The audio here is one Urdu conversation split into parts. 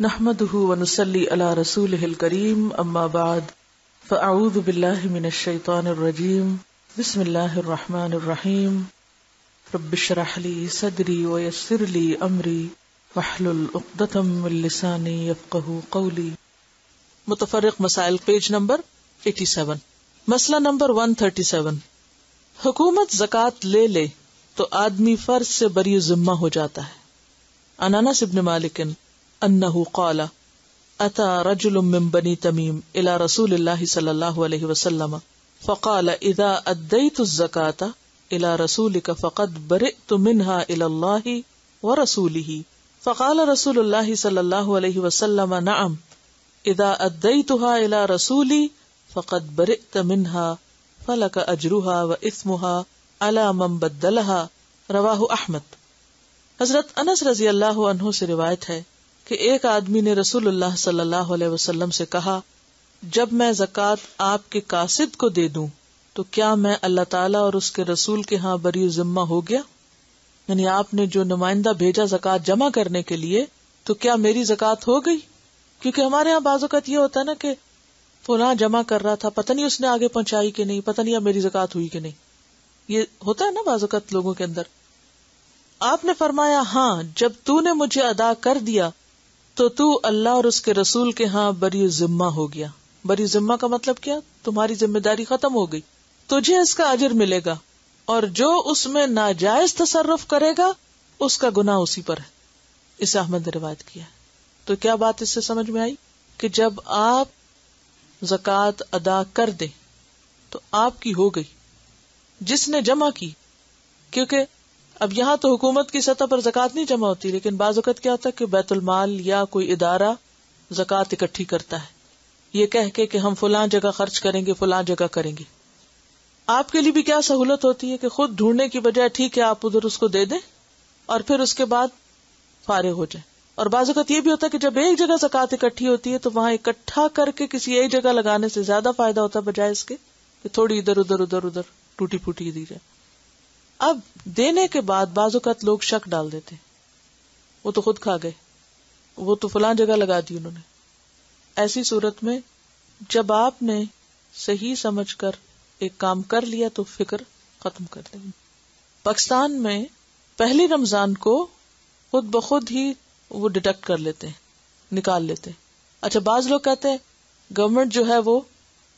نحمده ونصلي على رسوله الكريم اما بعد فاعوذ بالله من الشيطان الرجيم بسم الله الرحمن الرحيم رب اشرح لي صدري ويسر لي امري واحلل عقدة من لساني يفقهوا قولي. متفرق مسائل پیج نمبر 87. مسئلہ نمبر 137. حکومت زکوٰۃ لے لے تو آدمی فرض سے بری ذمہ ہو جاتا ہے. عن انس بن مالک انہ قال اتى رجل من بني تمیم الى رسول اللہ صلی اللہ علیہ وسلم فقال اذا ادیت الزکاة الى رسولک فقد برئت منها الى اللہ ورسولہ فقال رسول اللہ صلی اللہ علیہ وسلم نعم اذا ادیتها الى رسولی فقد برئت منها فلک اجرها واثمها على من بدلها. رواہ احمد. حضرت انس رضی اللہ عنہ سے روایت ہے کہ ایک آدمی نے رسول اللہ صلی اللہ علیہ وسلم سے کہا جب میں زکوٰۃ آپ کے قاصد کو دے دوں تو کیا میں اللہ تعالیٰ اور اس کے رسول کے ہاں بری ذمہ ہو گیا؟ یعنی آپ نے جو نمائندہ بھیجا زکوٰۃ جمع کرنے کے لیے تو کیا میری زکوٰۃ ہو گئی؟ کیونکہ ہمارے ہاں بعض اوقات یہ ہوتا ہے نا کہ فلاں جمع کر رہا تھا، پتہ نہیں اس نے آگے پہنچائی کہ نہیں، پتہ نہیں اب میری زکوٰۃ ہوئی کہ نہیں. یہ ہوتا ہے نا بعض اوقات لوگوں کے اندر. آپ نے فرمایا ہاں جب تو نے مجھے ادا کر دیا تو تو اللہ اور اس کے رسول کے ہاں بری ذمہ ہو گیا. بری ذمہ کا مطلب کیا؟ تمہاری ذمہ داری ختم ہو گئی، تجھے اس کا اجر ملے گا، اور جو اس میں ناجائز تصرف کرے گا اس کا گناہ اسی پر ہے. اسے احمد نے روایت کیا. تو کیا بات اس سے سمجھ میں آئی کہ جب آپ زکوٰۃ ادا کر دیں تو آپ کی ہو گئی، جس نے جمع کی. کیونکہ اب یہاں تو حکومت کی سطح پر زکوٰۃ نہیں جمع ہوتی، لیکن بعض اوقات کیا ہوتا ہے کہ بیت المال یا کوئی ادارہ زکوٰۃ اکٹھی کرتا ہے، یہ کہہ کے کہ ہم فلاں جگہ خرچ کریں گے، فلاں جگہ کریں گے. آپ کے لیے بھی کیا سہولت ہوتی ہے کہ خود ڈھونڈنے کی بجائے ٹھیک ہے آپ ادھر اس کو دے دیں اور پھر اس کے بعد فارغ ہو جائیں. اور بعض اوقات یہ بھی ہوتا ہے کہ جب ایک جگہ زکوٰۃ اکٹھی ہوتی ہے تو وہاں اکٹھا کر کے کسی ایک جگہ لگانے سے زیادہ فائدہ ہوتا ہے بجائے اس کے کہ تھوڑی ادھر ادھر ٹوٹی پھوٹی دی جائے. اب دینے کے بعد بعض اوقات لوگ شک ڈال دیتے، وہ تو خود کھا گئے، وہ تو فلاں جگہ لگا دی انہوں نے. ایسی صورت میں جب آپ نے صحیح سمجھ کر ایک کام کر لیا تو فکر ختم کر دیں. پاکستان میں پہلی رمضان کو خود بخود ہی وہ ڈیڈکٹ کر لیتے ہیں، نکال لیتے ہیں. اچھا بعض لوگ کہتے ہیں گورنمنٹ جو ہے وہ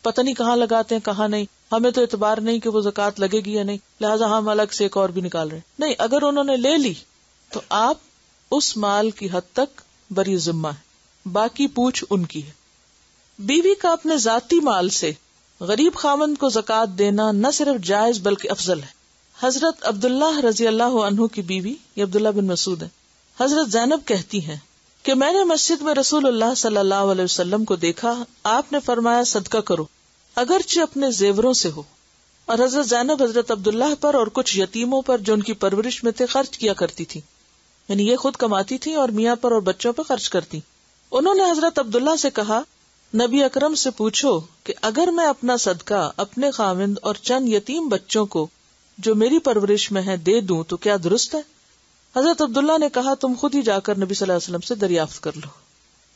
پتہ نہیں کہاں لگاتے ہیں کہاں نہیں، ہمیں تو اعتبار نہیں کہ وہ زکوٰۃ لگے گی یا نہیں، لہٰذا ہم الگ سے ایک اور بھی نکال رہے ہیں. نہیں، اگر انہوں نے لے لی تو آپ اس مال کی حد تک بری ذمہ ہے، باقی پوچھ ان کی ہے. بیوی کا اپنے ذاتی مال سے غریب خاوند کو زکوٰۃ دینا نہ صرف جائز بلکہ افضل ہے. حضرت عبداللہ رضی اللہ عنہ کی بیوی، یہ عبداللہ بن مسعود ہے، حضرت زینب کہتی ہیں کہ میں نے مسجد میں رسول اللہ صلی اللہ علیہ وسلم کو دیکھا، آپ نے فرمایا صدقہ کرو اگرچہ اپنے زیوروں سے ہو. اور حضرت زینب حضرت عبداللہ پر اور کچھ یتیموں پر جو ان کی پرورش میں تھے خرچ کیا کرتی تھی، یعنی یہ خود کماتی تھی اور میاں پر اور بچوں پر خرچ کرتی. انہوں نے حضرت عبداللہ سے کہا نبی اکرم سے پوچھو کہ اگر میں اپنا صدقہ اپنے خاوند اور چند یتیم بچوں کو جو میری پرورش میں ہیں دے دوں تو کیا درست ہے؟ حضرت عبداللہ نے کہا تم خود ہی جا کر نبی صلی اللہ علیہ وسلم سے دریافت کر لو.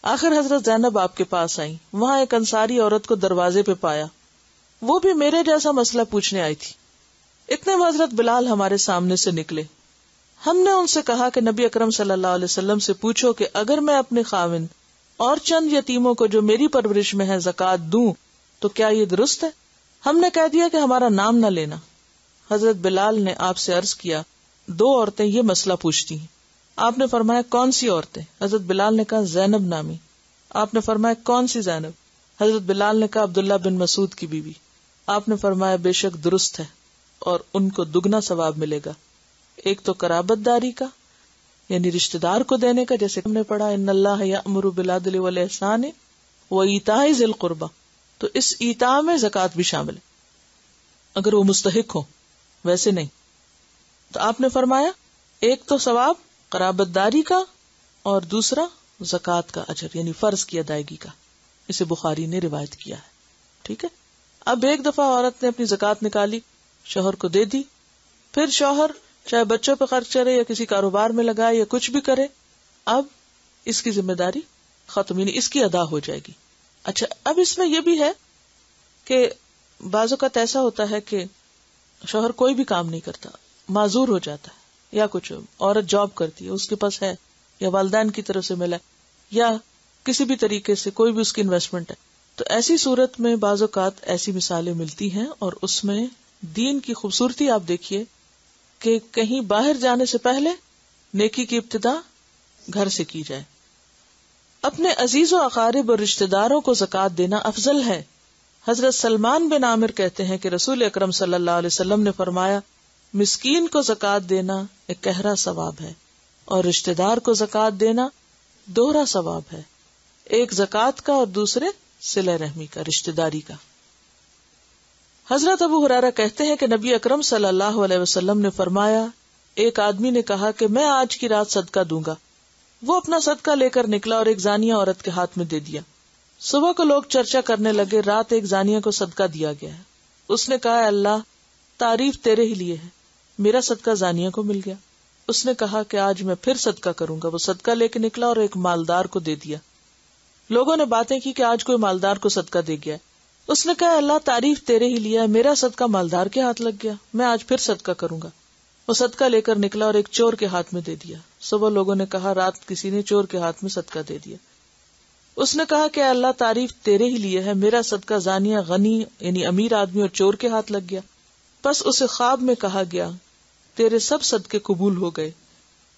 آخر حضرت زینب آپ کے پاس آئیں، وہاں ایک انصاری عورت کو دروازے پہ پایا، وہ بھی میرے جیسا مسئلہ پوچھنے آئی تھی. اتنے میں حضرت بلال ہمارے سامنے سے نکلے. ہم نے ان سے کہا کہ نبی اکرم صلی اللہ علیہ وسلم سے پوچھو کہ اگر میں اپنے خاوند اور چند یتیموں کو جو میری پرورش میں ہے زکوٰۃ دوں تو کیا یہ درست ہے؟ ہم نے کہہ دیا کہ ہمارا نام نہ لینا. حضرت بلال نے آپ سے عرض کیا 2 عورتیں یہ مسئلہ پوچھتی ہیں. آپ نے فرمایا کون سی عورتیں؟ حضرت بلال نے کہا زینب نامی. آپ نے فرمایا کون سی زینب؟ حضرت بلال نے کہا عبداللہ بن مسعود کی بیوی. آپ نے فرمایا بے شک درست ہے اور ان کو دگنا ثواب ملے گا. ایک تو قرابت داری کا یعنی رشتہ دار کو دینے کا، جیسے ہم نے پڑھا ان اللہ یأمر بالعدل والإحسان وإیتاء ذی القربى، تو اس ایتاء میں زکوٰۃ بھی شامل ہے اگر وہ مستحق ہو، ویسے نہیں. تو آپ نے فرمایا ایک تو ثواب قرابت داری کا اور دوسرا زکوٰۃ کا اجر یعنی فرض کی ادائیگی کا. اسے بخاری نے روایت کیا ہے. ٹھیک ہے. اب ایک دفعہ عورت نے اپنی زکوٰۃ نکالی، شوہر کو دے دی، پھر شوہر چاہے بچوں پہ خرچ کرے یا کسی کاروبار میں لگائے یا کچھ بھی کرے، اب اس کی ذمہ داری ختم، یعنی اس کی ادا ہو جائے گی. اچھا، اب اس میں یہ بھی ہے کہ بعض اوقات ایسا ہوتا ہے کہ شوہر کوئی بھی کام نہیں کرتا، معذور ہو جاتا ہے، یا کچھ عورت جاب کرتی ہے، اس کے پاس ہے، یا والدین کی طرف سے ملا، یا کسی بھی طریقے سے کوئی بھی اس کی انویسٹمنٹ ہے. تو ایسی صورت میں بعض اوقات ایسی مثالیں ملتی ہیں، اور اس میں دین کی خوبصورتی آپ دیکھیے کہ کہیں باہر جانے سے پہلے نیکی کی ابتدا گھر سے کی جائے. اپنے عزیز و اقارب اور رشتہ داروں کو زکوٰۃ دینا افضل ہے. حضرت سلمان بن عامر کہتے ہیں کہ رسول اکرم صلی اللہ علیہ وسلم نے فرمایا، مسکین کو زکوٰۃ دینا ایک گہرا ثواب ہے، اور رشتہ دار کو زکوٰۃ دینا دوہرا ثواب ہے، ایک زکوٰۃ کا اور دوسرے صلہ رحمی کا، رشتہ داری کا. حضرت ابو ہریرہ کہتے ہیں کہ نبی اکرم صلی اللہ علیہ وسلم نے فرمایا، ایک آدمی نے کہا کہ میں آج کی رات صدقہ دوں گا. وہ اپنا صدقہ لے کر نکلا اور ایک زانیہ عورت کے ہاتھ میں دے دیا. صبح کو لوگ چرچا کرنے لگے، رات ایک زانیہ کو صدقہ دیا گیا ہے. اس نے کہا، اللہ تعریف تیرے ہی لیے ہے، میرا صدقہ زانیہ کو مل گیا. اس نے کہا کہ آج میں پھر صدقہ کروں گا. وہ صدقہ لے کے نکلا اور ایک مالدار کو دے دیا. لوگوں نے باتیں کی کہ آج کوئی مالدار کو صدقہ دے گیا. اس نے کہا، اللہ تعریف تیرے ہی لیا ہے، میرا صدقہ مالدار کے ہاتھ لگ گیا، میں آج پھر صدقہ کروں گا. وہ صدقہ لے کر نکلا اور ایک چور کے ہاتھ میں دے دیا. صبح لوگوں نے کہا، رات کسی نے چور کے ہاتھ میں صدقہ دے دیا. اس نے کہا کہ اللہ تعریف تیرے ہی لیے ہے، میرا صدقہ زانیہ غنی یعنی امیر آدمی اور چور کے ہاتھ لگ گیا. پس اسے خواب میں کہا گیا، تیرے سب صدقے قبول ہو گئے.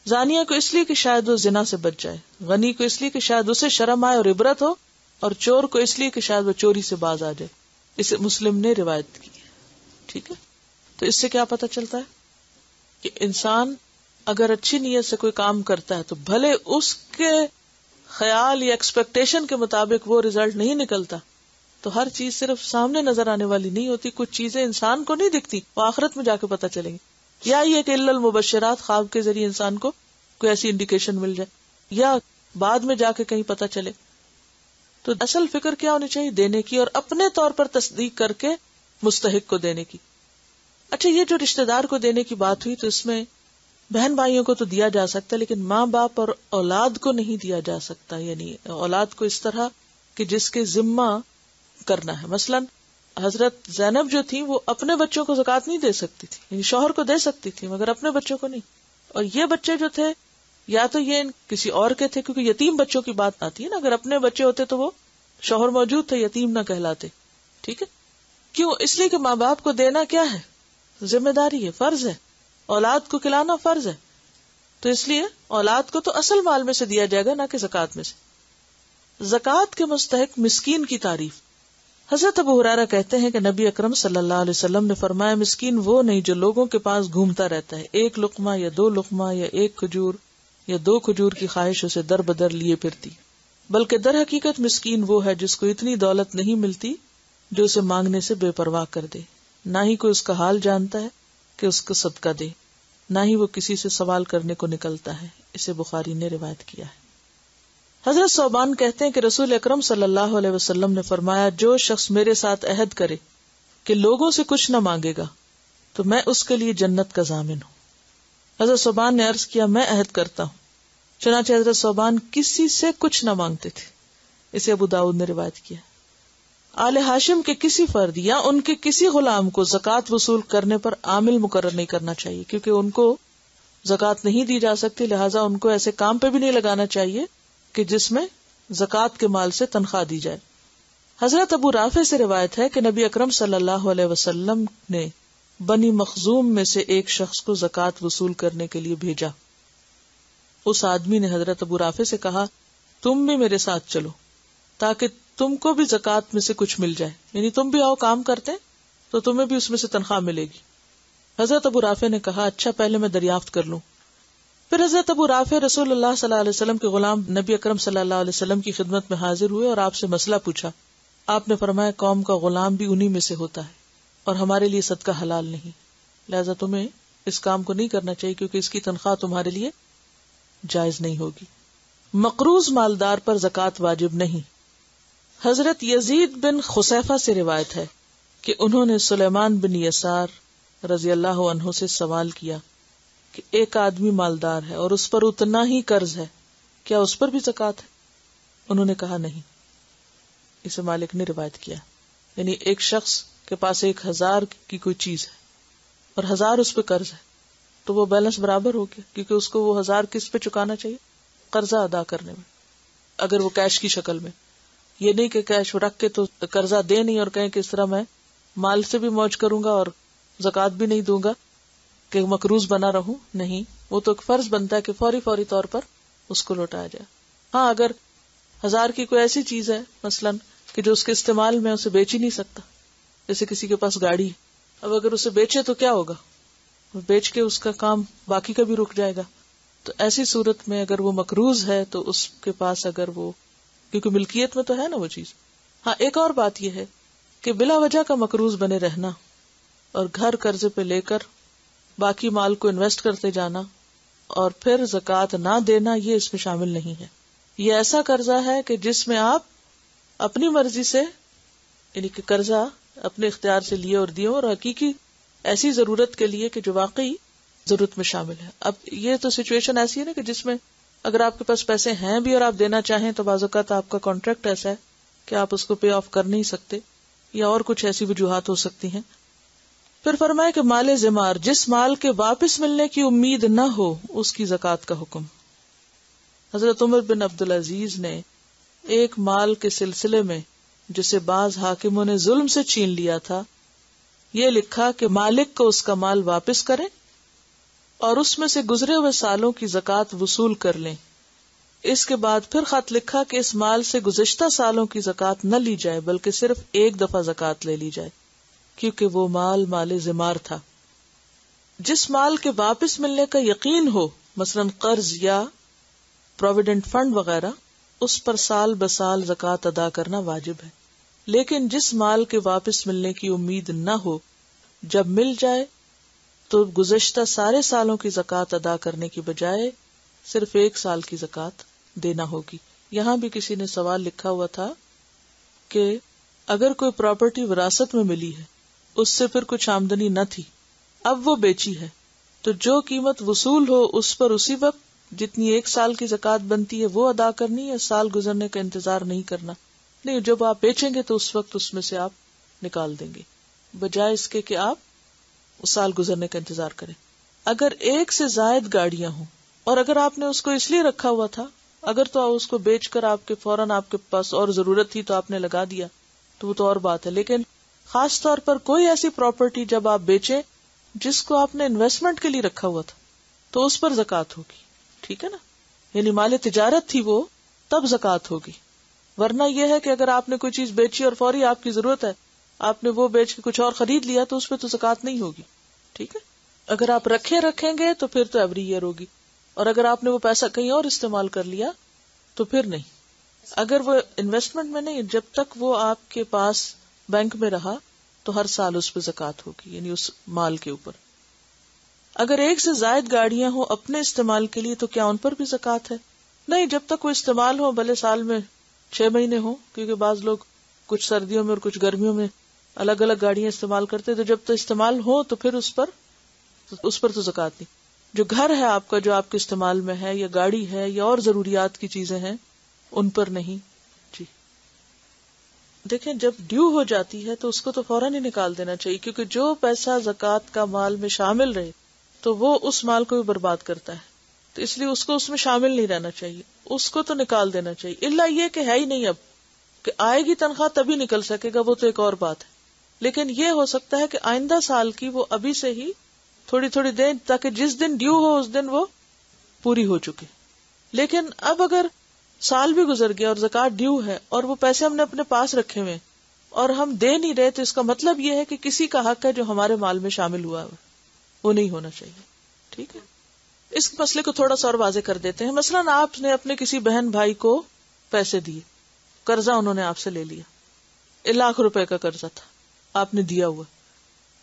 زانیہ کو اس لیے کہ شاید وہ زنا سے بچ جائے، غنی کو اس لیے کہ شاید اسے شرم آئے اور عبرت ہو، اور چور کو اس لیے کہ شاید وہ چوری سے باز آ جائے. اسے مسلم نے روایت کی ہے. ٹھیک ہے، تو اس سے کیا پتہ چلتا ہے کہ انسان اگر اچھی نیت سے کوئی کام کرتا ہے تو بھلے اس کے خیال یا ایکسپیکٹیشن کے مطابق وہ رزلٹ نہیں نکلتا، تو ہر چیز صرف سامنے نظر آنے والی نہیں ہوتی. کچھ چیزیں انسان کو نہیں دکھتی، وہ آخرت میں جا کے پتہ چلیں گی. یا یہ کہ الا المبشرات، خواب کے ذریعے انسان کو کوئی ایسی انڈیکیشن مل جائے، یا بعد میں جا کے کہیں پتہ چلے. تو اصل فکر کیا ہونی چاہیے؟ دینے کی، اور اپنے طور پر تصدیق کر کے مستحق کو دینے کی. اچھا، یہ جو رشتہ دار کو دینے کی بات ہوئی، تو اس میں بہن بھائیوں کو تو دیا جا سکتا ہے، لیکن ماں باپ اور اولاد کو نہیں دیا جا سکتا. یعنی اولاد کو اس طرح کہ جس کے ذمہ کرنا ہے. مثلا حضرت زینب جو تھی وہ اپنے بچوں کو زکوٰۃ نہیں دے سکتی تھی، یعنی شوہر کو دے سکتی تھی مگر اپنے بچوں کو نہیں. اور یہ بچے جو تھے یا تو یہ کسی اور کے تھے، کیونکہ یتیم بچوں کی بات آتی ہے نا، اگر اپنے بچے ہوتے تو وہ شوہر موجود تھے، یتیم نہ کہلاتے. ٹھیک ہے، کیوں؟ اس لیے کہ ماں باپ کو دینا کیا ہے؟ ذمہ داری ہے، فرض ہے. اولاد کو کھلانا فرض ہے، تو اس لیے اولاد کو تو اصل مال میں سے دیا جائے گا، نہ کہ زکوٰۃ میں سے. زکوٰۃ کے مستحق مسکین کی تعریف. حضرت ابو ہریرہ کہتے ہیں کہ نبی اکرم صلی اللہ علیہ وسلم نے فرمایا، مسکین وہ نہیں جو لوگوں کے پاس گھومتا رہتا ہے، ایک لقمہ یا دو لقمہ یا ایک کھجور یا دو کھجور کی خواہش اسے در بدر لیے پھرتی، بلکہ در حقیقت مسکین وہ ہے جس کو اتنی دولت نہیں ملتی جو اسے مانگنے سے بے پرواہ کر دے، نہ ہی کوئی اس کا حال جانتا ہے کہ اس کو صدقہ دے، نہ ہی وہ کسی سے سوال کرنے کو نکلتا ہے. اسے بخاری نے روایت کیا ہے. حضرت ثوبان کہتے ہیں کہ رسول اکرم صلی اللہ علیہ وسلم نے فرمایا، جو شخص میرے ساتھ عہد کرے کہ لوگوں سے کچھ نہ مانگے گا تو میں اس کے لیے جنت کا ضامن ہوں. حضرت ثوبان نے عرض کیا، میں عہد کرتا ہوں. چنانچہ حضرت ثوبان کسی سے کچھ نہ مانگتے تھے. اسے ابو داؤد نے روایت کیا. آل ہاشم کے کسی فرد یا ان کے کسی غلام کو زکوٰۃ وصول کرنے پر عامل مقرر نہیں کرنا چاہیے، کیونکہ ان کو زکوٰۃ نہیں دی جا سکتی، لہٰذا ان کو ایسے کام پہ بھی نہیں لگانا چاہیے کہ جس میں زکوٰۃ کے مال سے تنخواہ دی جائے. حضرت ابو رافع سے روایت ہے کہ نبی اکرم صلی اللہ علیہ وسلم نے بنی مخزوم میں سے ایک شخص کو زکوٰۃ وصول کرنے کے لیے بھیجا. اس آدمی نے حضرت ابو رافع سے کہا، تم بھی میرے ساتھ چلو تاکہ تم کو بھی زکوٰۃ میں سے کچھ مل جائے، یعنی تم بھی آؤ کام کرتے تو تمہیں بھی اس میں سے تنخواہ ملے گی. حضرت ابو رافع نے کہا، اچھا پہلے میں دریافت کر لوں. پھر حضرت ابو رافع رسول اللہ صلی اللہ علیہ وسلم کے غلام نبی اکرم صلی اللہ علیہ وسلم کی خدمت میں حاضر ہوئے اور آپ سے مسئلہ پوچھا. آپ نے فرمایا، قوم کا غلام بھی انہی میں سے ہوتا ہے اور ہمارے لیے صدقہ حلال نہیں، لہذا تمہیں اس کام کو نہیں کرنا چاہیے کیونکہ اس کی تنخواہ تمہارے لیے جائز نہیں ہوگی. مقروض مالدار پر زکوٰۃ واجب نہیں. حضرت یزید بن خسیفہ سے روایت ہے کہ انہوں نے سلیمان بن یسار رضی اللہ عنہ سے سوال کیا کہ ایک آدمی مالدار ہے اور اس پر اتنا ہی قرض ہے، کیا اس پر بھی زکوٰۃ ہے؟ انہوں نے کہا نہیں. اسے مالک نے روایت کیا. یعنی ایک شخص کے پاس 1000 کی کوئی چیز ہے اور 1000 اس پہ قرض ہے, تو وہ بیلنس برابر ہو گیا, کیونکہ اس کو وہ 1000 کس پہ چکانا چاہیے؟ قرضہ ادا کرنے میں, اگر وہ کیش کی شکل میں. یہ نہیں کہ کیش رکھ کے تو قرضہ دے نہیں اور کہیں کہ اس طرح میں مال سے بھی موج کروں گا اور زکوٰۃ بھی نہیں دوں گا کہ مقروض بنا رہوں. نہیں, وہ تو ایک فرض بنتا ہے کہ فوری طور پر اس کو لوٹایا جائے. ہاں, اگر 1000 کی کوئی ایسی چیز ہے مثلاً کہ جو اس کے استعمال میں اسے بیچ ہی نہیں سکتا, جیسے کسی کے پاس گاڑی ہے, اب اگر اسے بیچے تو کیا ہوگا؟ بیچ کے اس کا کام باقی کا بھی رک جائے گا. تو ایسی صورت میں اگر وہ مقروض ہے تو اس کے پاس اگر وہ, کیونکہ ملکیت میں تو ہے نا وہ چیز. ہاں, ایک اور بات یہ ہے کہ بلا وجہ کا مقروض بنے رہنا اور گھر قرضے پہ لے کر باقی مال کو انویسٹ کرتے جانا اور پھر زکوٰۃ نہ دینا, یہ اس میں شامل نہیں ہے. یہ ایسا قرضہ ہے کہ جس میں آپ اپنی مرضی سے, یعنی کہ قرضہ اپنے اختیار سے لیے اور دیے, اور حقیقی ایسی ضرورت کے لیے کہ جو واقعی ضرورت میں شامل ہے. اب یہ تو سچویشن ایسی ہے نا کہ جس میں اگر آپ کے پاس پیسے ہیں بھی اور آپ دینا چاہیں تو بعض اوقات آپ کا کانٹریکٹ ایسا ہے کہ آپ اس کو پے آف کر نہیں سکتے, یا اور کچھ ایسی وجوہات ہو سکتی ہیں. پھر فرمائے کہ مال زمار, جس مال کے واپس ملنے کی امید نہ ہو, اس کی زکوٰۃ کا حکم. حضرت عمر بن عبدالعزیز نے ایک مال کے سلسلے میں جسے بعض حاکموں نے ظلم سے چھین لیا تھا, یہ لکھا کہ مالک کو اس کا مال واپس کرے اور اس میں سے گزرے ہوئے سالوں کی زکوٰۃ وصول کر لیں. اس کے بعد پھر خط لکھا کہ اس مال سے گزشتہ سالوں کی زکوٰۃ نہ لی جائے بلکہ صرف ایک دفعہ زکوٰۃ لے لی جائے, کیونکہ وہ مال زمار تھا. جس مال کے واپس ملنے کا یقین ہو, مثلاً قرض یا پروویڈنٹ فنڈ وغیرہ, اس پر سال بسال زکوٰۃ ادا کرنا واجب ہے. لیکن جس مال کے واپس ملنے کی امید نہ ہو, جب مل جائے تو گزشتہ سارے سالوں کی زکوٰۃ ادا کرنے کی بجائے صرف 1 سال کی زکوٰۃ دینا ہوگی. یہاں بھی کسی نے سوال لکھا ہوا تھا کہ اگر کوئی پراپرٹی وراثت میں ملی ہے, اس سے پھر کچھ آمدنی نہ تھی, اب وہ بیچی ہے, تو جو قیمت وصول ہو اس پر اسی وقت جتنی 1 سال کی زکوٰۃ بنتی ہے وہ ادا کرنی, یا سال گزرنے کا انتظار نہیں کرنا؟ نہیں, جب آپ بیچیں گے تو اس وقت اس میں سے آپ نکال دیں گے, بجائے اس کے کہ آپ سال گزرنے کا انتظار کریں. اگر 1 سے زائد گاڑیاں ہوں اور اگر آپ نے اس کو اس لیے رکھا ہوا تھا, اگر تو اس کو بیچ کر آپ کے فوراً آپ کے پاس اور ضرورت تھی تو آپ نے لگا دیا تو وہ تو اور بات ہے. لیکن خاص طور پر کوئی ایسی پراپرٹی جب آپ بیچیں جس کو آپ نے انویسٹمنٹ کے لیے رکھا ہوا تھا تو اس پر زکوٰۃ ہوگی. ٹھیک ہے نا, یعنی مال تجارت تھی وہ, تب زکوٰۃ ہوگی. ورنہ یہ ہے کہ اگر آپ نے کوئی چیز بیچی اور فوری آپ کی ضرورت ہے, آپ نے وہ بیچ کے کچھ اور خرید لیا تو اس پہ تو زکوٰۃ نہیں ہوگی. ٹھیک ہے, اگر آپ رکھیں گے تو پھر تو ایوری ایئر ہوگی, اور اگر آپ نے وہ پیسہ کہیں اور استعمال کر لیا تو پھر نہیں. اگر وہ انویسٹمنٹ میں نہیں, جب تک وہ آپ کے پاس بینک میں رہا تو ہر سال اس پہ زکوٰۃ ہوگی, یعنی اس مال کے اوپر. اگر 1 سے زائد گاڑیاں ہوں اپنے استعمال کے لیے تو کیا ان پر بھی زکوٰۃ ہے؟ نہیں, جب تک وہ استعمال ہو, بھلے سال میں 6 مہینے ہوں, کیونکہ بعض لوگ کچھ سردیوں میں اور کچھ گرمیوں میں الگ الگ گاڑیاں استعمال کرتے, تو جب تک استعمال ہو تو پھر اس پر تو زکوٰۃ نہیں. جو گھر ہے آپ کا, جو آپ کے استعمال میں ہے, یا گاڑی ہے, یا اور ضروریات کی چیزیں ہیں, ان پر نہیں. جی دیکھیں, جب ڈیو ہو جاتی ہے تو اس کو تو فوراً ہی نکال دینا چاہیے, کیونکہ جو پیسہ زکوٰۃ کا مال میں شامل رہے تو وہ اس مال کو بھی برباد کرتا ہے, تو اس لیے اس کو اس میں شامل نہیں رہنا چاہیے, اس کو تو نکال دینا چاہیے. الا یہ کہ ہے ہی نہیں اب, کہ آئے گی تنخواہ تبھی نکل سکے گا, وہ تو ایک اور بات ہے. لیکن یہ ہو سکتا ہے کہ آئندہ سال کی وہ ابھی سے ہی تھوڑی تھوڑی دیں, تاکہ جس دن ڈیو ہو اس دن وہ پوری ہو چکے. لیکن اب اگر سال بھی گزر گیا اور زکوٰۃ ڈیو ہے اور وہ پیسے ہم نے اپنے پاس رکھے ہوئے اور ہم دے نہیں رہے, تو اس کا مطلب یہ ہے کہ کسی کا حق ہے جو ہمارے مال میں شامل ہوا ہے, وہ نہیں ہونا چاہیے. ٹھیک ہے, اس مسئلے کو تھوڑا سا اور واضح کر دیتے ہیں. مثلاً آپ نے اپنے کسی بہن بھائی کو پیسے دیے, قرضہ انہوں نے آپ سے لے لیا, 1 لاکھ روپے کا قرضہ تھا, آپ نے دیا ہوا,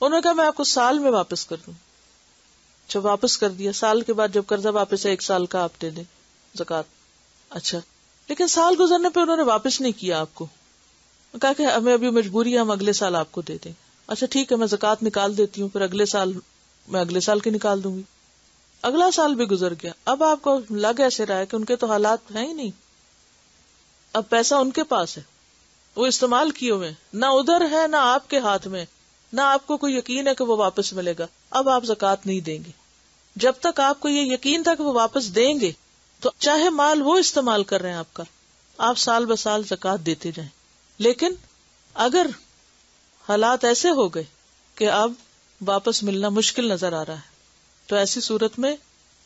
انہوں نے کہا میں آپ کو سال میں واپس کر دوں. جب واپس کر دیا, سال کے بعد جب قرضہ واپس ہے 1 سال کا آپ دے دیں زکوٰۃ. اچھا, لیکن سال گزرنے پہ انہوں نے واپس نہیں کیا آپ کو, کہا کہ ہمیں ابھی مجبوری ہے, ہم اگلے سال آپ کو دے دیں. اچھا ٹھیک ہے, میں زکوٰۃ نکال دیتی ہوں, پھر اگلے سال کی نکال دوں گی. اگلا سال بھی گزر گیا, اب آپ کو لگ ایسے رہا ہے کہ ان کے تو حالات ہیں ہی نہیں, اب پیسہ ان کے پاس ہے، وہ استعمال کیے ہوئے، نہ ادھر ہے نہ آپ کے ہاتھ میں، نہ آپ کو کوئی یقین ہے کہ وہ واپس ملے گا، اب آپ زکوٰۃ نہیں دیں گے۔ جب تک آپ کو یہ یقین تھا کہ وہ واپس دیں گے تو چاہے مال وہ استعمال کر رہے ہیں آپ کا، آپ سال بہ سال زکوٰۃ دیتے جائیں۔ لیکن اگر حالات ایسے ہو گئے کہ اب واپس ملنا مشکل نظر آ رہا ہے تو ایسی صورت میں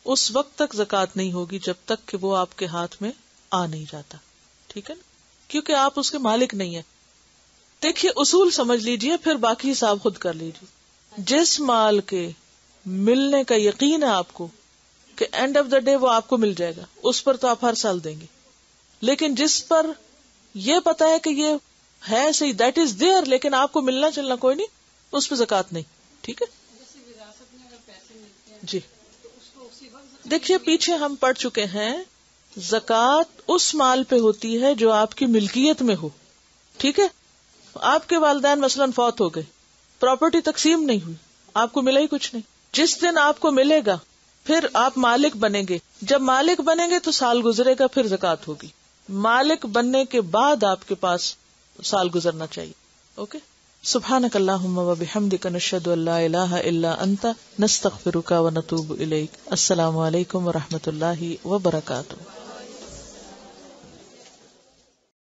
اس وقت تک زکوٰۃ نہیں ہوگی جب تک کہ وہ آپ کے ہاتھ میں آ نہیں جاتا، ٹھیک ہے نا، کیونکہ آپ اس کے مالک نہیں ہیں۔ دیکھیے اصول سمجھ لیجئے، پھر باقی حساب خود کر لیجئے۔ جس مال کے ملنے کا یقین ہے آپ کو کہ اینڈ آف دا ڈے وہ آپ کو مل جائے گا، اس پر تو آپ ہر سال دیں گے، لیکن جس پر یہ پتا ہے کہ یہ ہے صحیح، دیٹ از دیئر، لیکن آپ کو ملنا چلنا کوئی نہیں، اس پہ زکوٰۃ نہیں، ٹھیک ہے جی۔ دیکھیے پیچھے ہم پڑھ چکے ہیں زکوٰۃ اس مال پہ ہوتی ہے جو آپ کی ملکیت میں ہو، ٹھیک ہے۔ آپ کے والدین مثلاً فوت ہو گئے، پراپرٹی تقسیم نہیں ہوئی، آپ کو ملا ہی کچھ نہیں، جس دن آپ کو ملے گا پھر آپ مالک بنیں گے، جب مالک بنیں گے تو سال گزرے گا، پھر زکوٰۃ ہوگی۔ مالک بننے کے بعد آپ کے پاس سال گزرنا چاہیے، اوکے۔ سبحانک اللہم و بحمدک، نشہد ان لا الہ الا انت، نستغفرک و نتوب الیک۔ السلام علیکم و رحمۃ اللہ وبرکاتہ۔